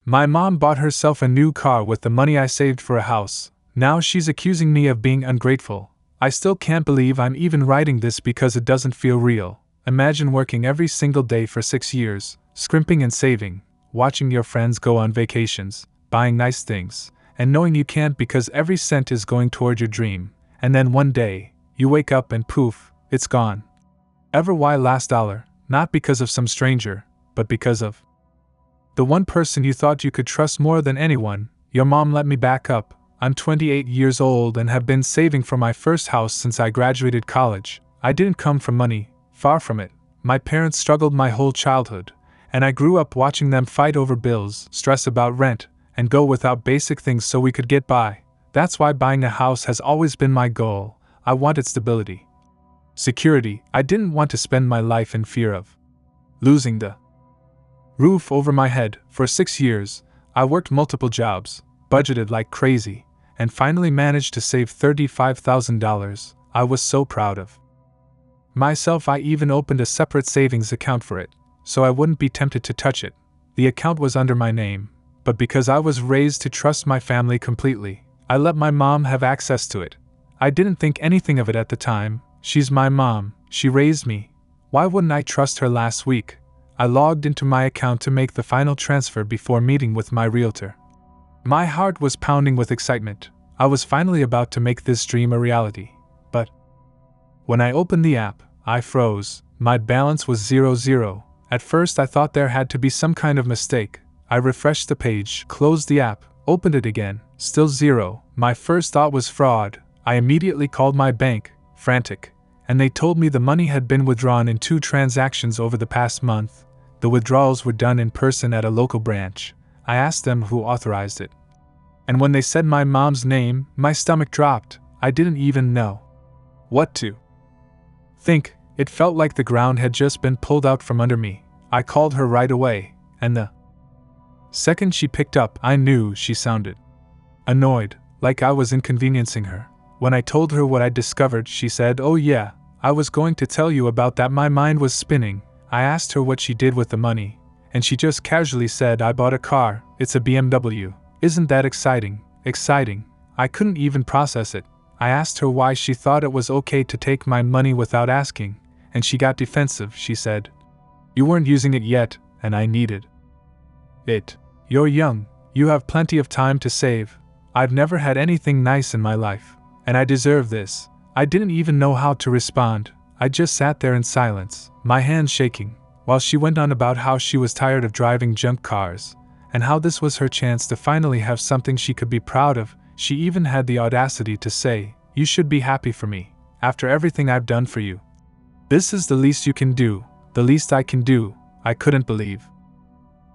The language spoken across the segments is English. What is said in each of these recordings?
My mom bought herself a new car with the money I saved for a house. Now she's accusing me of being ungrateful. I still can't believe I'm even writing this because it doesn't feel real. Imagine working every single day for 6 years, scrimping and saving, watching your friends go on vacations, buying nice things, and knowing you can't because every cent is going toward your dream, and then one day, you wake up and poof, it's gone. Ever why last dollar? Not because of some stranger, but because of the one person you thought you could trust more than anyone. Your mom let me back up. I'm 28 years old and have been saving for my first house since I graduated college. I didn't come from money, far from it. My parents struggled my whole childhood, and I grew up watching them fight over bills, stress about rent, and go without basic things so we could get by. That's why buying a house has always been my goal. I wanted stability. Security. I didn't want to spend my life in fear of losing the roof over my head. For 6 years, I worked multiple jobs, budgeted like crazy, and finally managed to save $35,000. I was so proud of myself. I even opened a separate savings account for it, so I wouldn't be tempted to touch it. The account was under my name, but because I was raised to trust my family completely, I let my mom have access to it. I didn't think anything of it at the time. She's my mom, she raised me. Why wouldn't I trust her? Last week, I logged into my account to make the final transfer before meeting with my realtor. My heart was pounding with excitement. I was finally about to make this dream a reality. But when I opened the app, I froze. My balance was 0. At first I thought there had to be some kind of mistake. I refreshed the page, closed the app, opened it again, still 0. My first thought was fraud. I immediately called my bank, frantic, and they told me the money had been withdrawn in 2 transactions over the past month. The withdrawals were done in person at a local branch. I asked them who authorized it. And when they said my mom's name, my stomach dropped. I didn't even know what to think. It felt like the ground had just been pulled out from under me. I called her right away, and the second she picked up, I knew she sounded annoyed, like I was inconveniencing her. When I told her what I discovered, she said, "Oh yeah, I was going to tell you about that." My mind was spinning. I asked her what she did with the money, and she just casually said, "I bought a car, it's a BMW. Isn't that exciting?" Exciting. I couldn't even process it. I asked her why she thought it was okay to take my money without asking, and she got defensive. She said, "You weren't using it yet, and I needed it. You're young, you have plenty of time to save. I've never had anything nice in my life, and I deserve this." I didn't even know how to respond. I just sat there in silence, my hands shaking, while she went on about how she was tired of driving junk cars, and how this was her chance to finally have something she could be proud of. She even had the audacity to say, "You should be happy for me, after everything I've done for you. This is the least you can do, the least I can do." I couldn't believe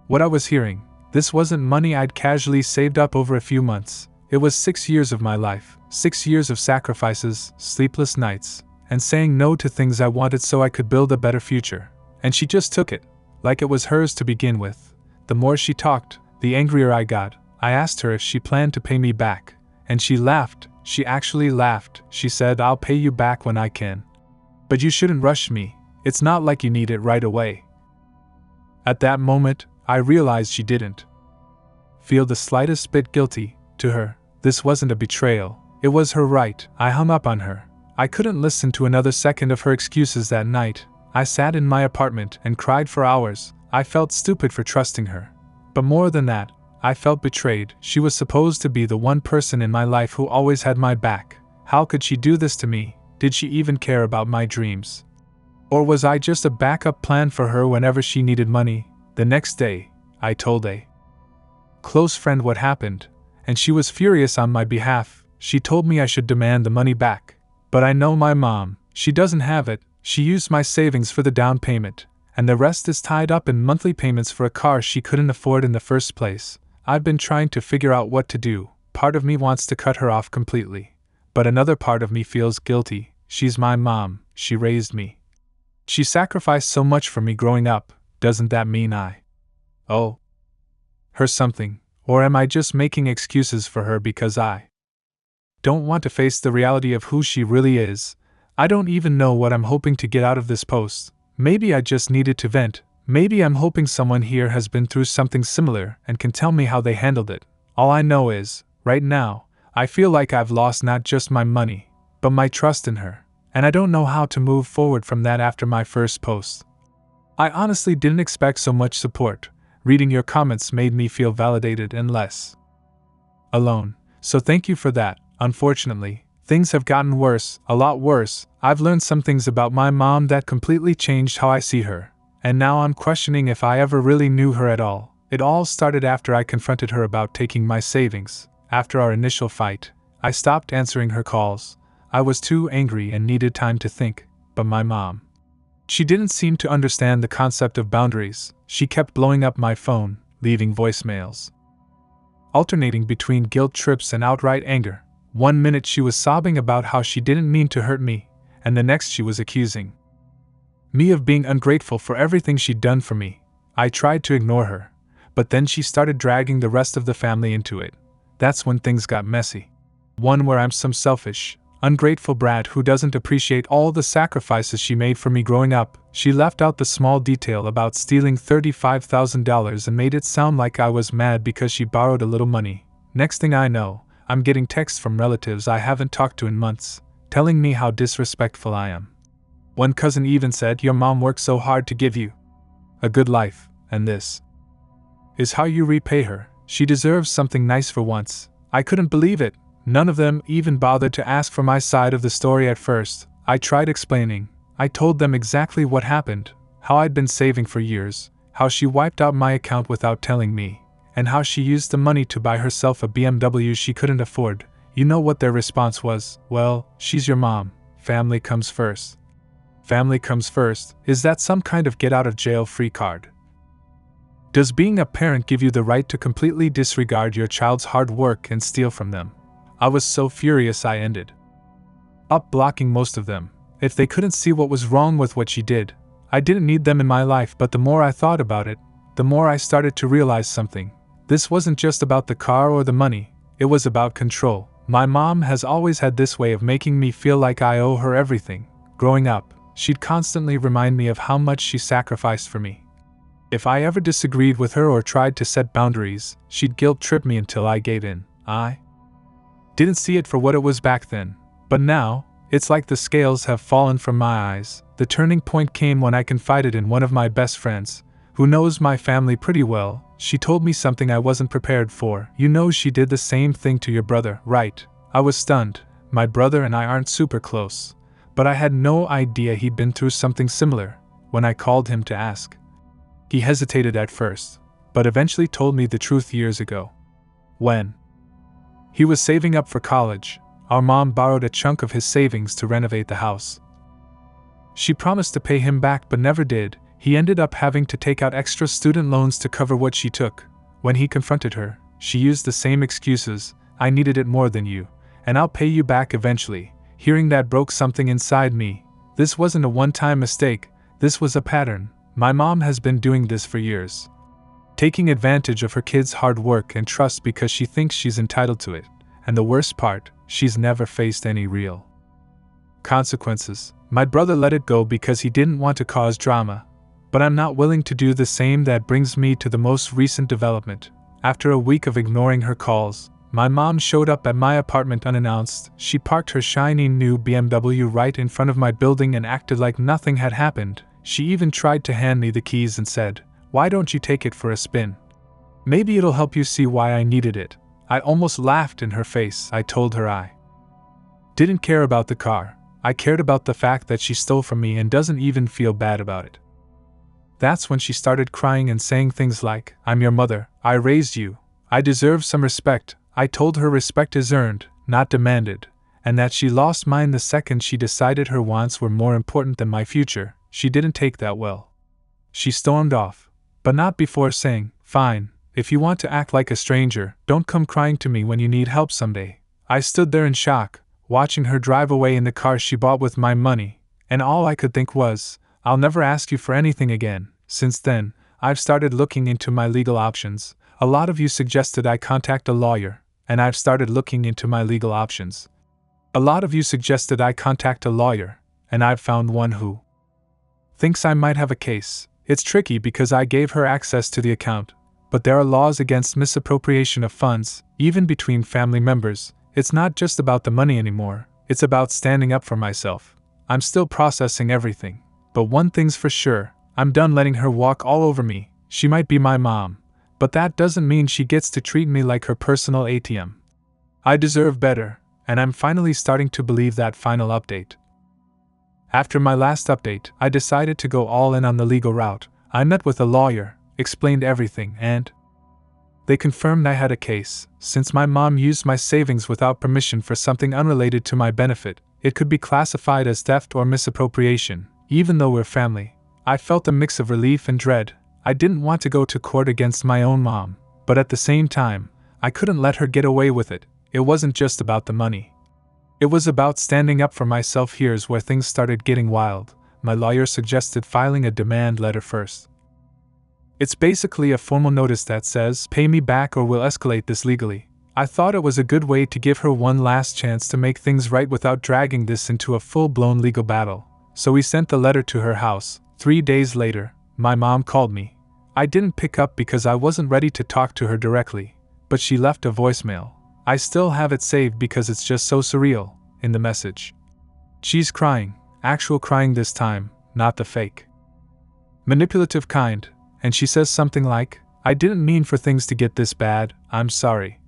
what I was hearing. This wasn't money I'd casually saved up over a few months. It was 6 years of my life, 6 years of sacrifices, sleepless nights, and saying no to things I wanted so I could build a better future. And she just took it, like it was hers to begin with. The more she talked, the angrier I got. I asked her if she planned to pay me back, and she laughed. She actually laughed. She said, "I'll pay you back when I can. But you shouldn't rush me. It's not like you need it right away." At that moment, I realized she didn't feel the slightest bit guilty. To her, this wasn't a betrayal. It was her right. I hung up on her. I couldn't listen to another second of her excuses that night. I sat in my apartment and cried for hours. I felt stupid for trusting her. But more than that, I felt betrayed. She was supposed to be the one person in my life who always had my back. How could she do this to me? Did she even care about my dreams? Or was I just a backup plan for her whenever she needed money? The next day, I told a close friend what happened, and she was furious on my behalf. She told me I should demand the money back. But I know my mom. She doesn't have it. She used my savings for the down payment, and the rest is tied up in monthly payments for a car she couldn't afford in the first place. I've been trying to figure out what to do. Part of me wants to cut her off completely, but another part of me feels guilty. She's my mom. She raised me. She sacrificed so much for me growing up. Doesn't that mean I owe her something? Or am I just making excuses for her because I don't want to face the reality of who she really is? I don't even know what I'm hoping to get out of this post. Maybe I just needed to vent, Maybe I'm hoping someone here has been through something similar and can tell me how they handled it. All I know is, right now, I feel like I've lost not just my money, but my trust in her, and I don't know how to move forward from that after my first post. I honestly didn't expect so much support. Reading your comments made me feel validated and less alone, so thank you for that. Unfortunately, things have gotten worse, a lot worse. I've learned some things about my mom that completely changed how I see her, and now I'm questioning if I ever really knew her at all. It all started after I confronted her about taking my savings. After our initial fight, I stopped answering her calls. I was too angry and needed time to think, but my mom, she didn't seem to understand the concept of boundaries. She kept blowing up my phone, leaving voicemails, alternating between guilt trips and outright anger. One minute she was sobbing about how she didn't mean to hurt me, and the next she was accusing me of being ungrateful for everything she'd done for me. I tried to ignore her, but then she started dragging the rest of the family into it. That's when things got messy. One where I'm some selfish, ungrateful brat who doesn't appreciate all the sacrifices she made for me growing up. She left out the small detail about stealing $35,000 and made it sound like I was mad because she borrowed a little money. Next thing I know, I'm getting texts from relatives I haven't talked to in months, telling me how disrespectful I am. One cousin even said, "Your mom worked so hard to give you a good life, and this is how you repay her. She deserves something nice for once." I couldn't believe it. None of them even bothered to ask for my side of the story at first. I tried explaining. I told them exactly what happened, how I'd been saving for years, how she wiped out my account without telling me, and how she used the money to buy herself a BMW she couldn't afford. You know what their response was? "Well, she's your mom. Family comes first." Family comes first? Is that some kind of get-out-of-jail-free card? Does being a parent give you the right to completely disregard your child's hard work and steal from them? I was so furious I ended up blocking most of them. If they couldn't see what was wrong with what she did, I didn't need them in my life. But the more I thought about it, the more I started to realize something. This wasn't just about the car or the money, it was about control. My mom has always had this way of making me feel like I owe her everything. Growing up, she'd constantly remind me of how much she sacrificed for me. If I ever disagreed with her or tried to set boundaries, she'd guilt-trip me until I gave in. I didn't see it for what it was back then, but now, it's like the scales have fallen from my eyes. The turning point came when I confided in one of my best friends, who knows my family pretty well. She told me something I wasn't prepared for. "You know she did the same thing to your brother, right?" I was stunned. My brother and I aren't super close, but I had no idea he'd been through something similar. When I called him to ask, he hesitated at first, but eventually told me the truth years ago. When he was saving up for college, our mom borrowed a chunk of his savings to renovate the house. She promised to pay him back but never did. He ended up having to take out extra student loans to cover what she took. When he confronted her, she used the same excuses. "I needed it more than you, and I'll pay you back eventually." Hearing that broke something inside me. This wasn't a one-time mistake, this was a pattern. My mom has been doing this for years, taking advantage of her kids' hard work and trust because she thinks she's entitled to it. And the worst part, she's never faced any real consequences. My brother let it go because he didn't want to cause drama, but I'm not willing to do the same. That brings me to the most recent development. After a week of ignoring her calls, my mom showed up at my apartment unannounced. She parked her shiny new BMW right in front of my building and acted like nothing had happened. She even tried to hand me the keys and said, "Why don't you take it for a spin? Maybe it'll help you see why I needed it." I almost laughed in her face. I told her I didn't care about the car. I cared about the fact that she stole from me and doesn't even feel bad about it. That's when she started crying and saying things like, "I'm your mother, I raised you, I deserve some respect." I told her respect is earned, not demanded, and that she lost mine the second she decided her wants were more important than my future. She didn't take that well. She stormed off, but not before saying, "Fine, if you want to act like a stranger, don't come crying to me when you need help someday." I stood there in shock, watching her drive away in the car she bought with my money, and all I could think was, "I'll never ask you for anything again." Since then, I've started looking into my legal options. A lot of you suggested I contact a lawyer, and I've started looking into my legal options. A lot of you suggested I contact a lawyer, and I've found one who thinks I might have a case. It's tricky because I gave her access to the account, but there are laws against misappropriation of funds, even between family members. It's not just about the money anymore, it's about standing up for myself. I'm still processing everything, but one thing's for sure, I'm done letting her walk all over me. She might be my mom, but that doesn't mean she gets to treat me like her personal ATM. I deserve better, and I'm finally starting to believe that final update. After my last update, I decided to go all in on the legal route. I met with a lawyer, explained everything, and they confirmed I had a case. Since my mom used my savings without permission for something unrelated to my benefit, it could be classified as theft or misappropriation. Even though we're family, I felt a mix of relief and dread. I didn't want to go to court against my own mom, but at the same time, I couldn't let her get away with it. It wasn't just about the money. It was about standing up for myself. Here's where things started getting wild. My lawyer suggested filing a demand letter first. It's basically a formal notice that says, "Pay me back or we'll escalate this legally." I thought it was a good way to give her one last chance to make things right without dragging this into a full-blown legal battle. So we sent the letter to her house. 3 days later, my mom called me. I didn't pick up because I wasn't ready to talk to her directly, but she left a voicemail. I still have it saved because it's just so surreal. In the message, she's crying, actual crying this time, not the fake, manipulative kind, and she says something like, "I didn't mean for things to get this bad, I'm sorry.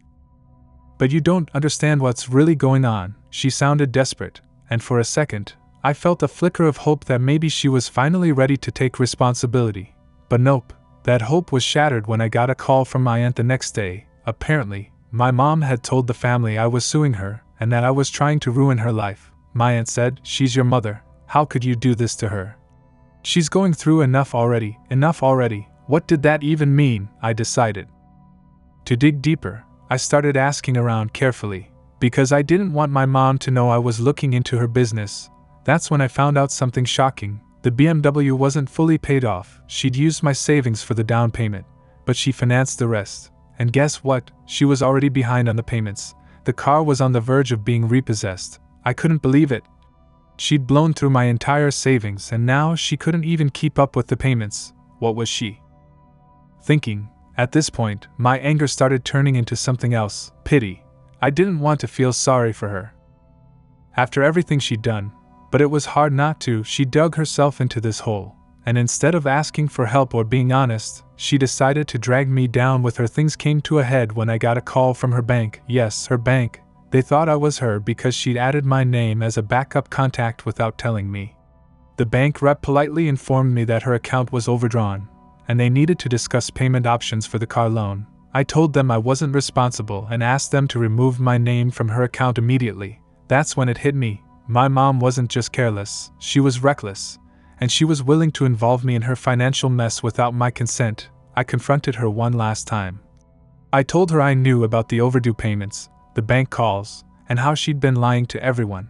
But you don't understand what's really going on." She sounded desperate, and for a second, I felt a flicker of hope that maybe she was finally ready to take responsibility. But nope, that hope was shattered when I got a call from my aunt the next day. Apparently, my mom had told the family I was suing her, and that I was trying to ruin her life. My aunt said, "She's your mother, how could you do this to her? She's going through enough already. What did that even mean?" I decided to dig deeper. I started asking around carefully, because I didn't want my mom to know I was looking into her business. That's when I found out something shocking. The BMW wasn't fully paid off. She'd used my savings for the down payment, but she financed the rest. And guess what? She was already behind on the payments. The car was on the verge of being repossessed. I couldn't believe it. She'd blown through my entire savings and now she couldn't even keep up with the payments. What was she thinking? At this point, my anger started turning into something else, pity. I didn't want to feel sorry for her after everything she'd done, but it was hard not to. She dug herself into this hole, and instead of asking for help or being honest, she decided to drag me down with her. Things came to a head when I got a call from her bank. Yes, her bank. They thought I was her because she'd added my name as a backup contact without telling me. The bank rep politely informed me that her account was overdrawn, and they needed to discuss payment options for the car loan. I told them I wasn't responsible and asked them to remove my name from her account immediately. That's when it hit me. My mom wasn't just careless, she was reckless, and she was willing to involve me in her financial mess without my consent. I confronted her one last time. I told her I knew about the overdue payments, the bank calls, and how she'd been lying to everyone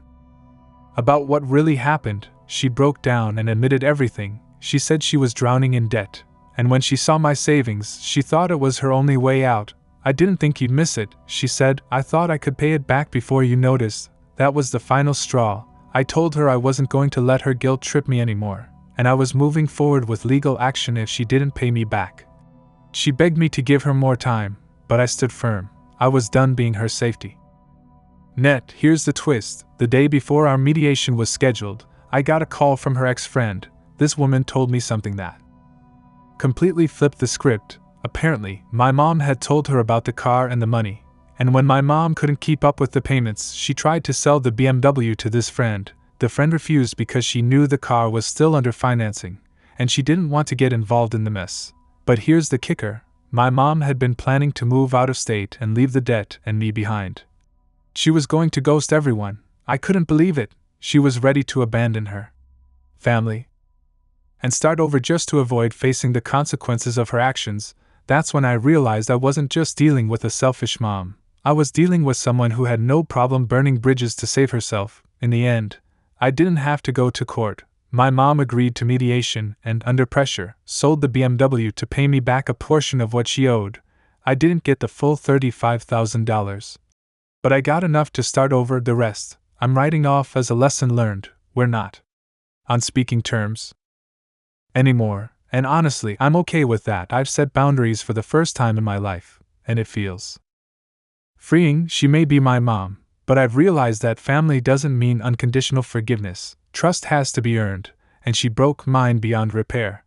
about what really happened. She broke down and admitted everything. She said she was drowning in debt, and when she saw my savings, she thought it was her only way out. "I didn't think you'd miss it," she said. "I thought I could pay it back before you noticed." That was the final straw. I told her I wasn't going to let her guilt trip me anymore, and I was moving forward with legal action if she didn't pay me back. She begged me to give her more time, but I stood firm. I was done being her safety net. Here's the twist. The day before our mediation was scheduled, I got a call from her ex-friend. This woman told me something that completely flipped the script. Apparently, my mom had told her about the car and the money, and when my mom couldn't keep up with the payments, she tried to sell the BMW to this friend. The friend refused because she knew the car was still under financing, and she didn't want to get involved in the mess. But here's the kicker. My mom had been planning to move out of state and leave the debt and me behind. She was going to ghost everyone. I couldn't believe it. She was ready to abandon her family and start over just to avoid facing the consequences of her actions. That's when I realized I wasn't just dealing with a selfish mom. I was dealing with someone who had no problem burning bridges to save herself. In the end, I didn't have to go to court. My mom agreed to mediation and, under pressure, sold the BMW to pay me back a portion of what she owed. I didn't get the full $35,000. But I got enough to start over. The rest, I'm writing off as a lesson learned. We're not on speaking terms anymore, And honestly, I'm okay with that. I've set boundaries for the first time in my life, and it feels freeing. She may be my mom, but I've realized that family doesn't mean unconditional forgiveness. Trust has to be earned, and she broke mine beyond repair.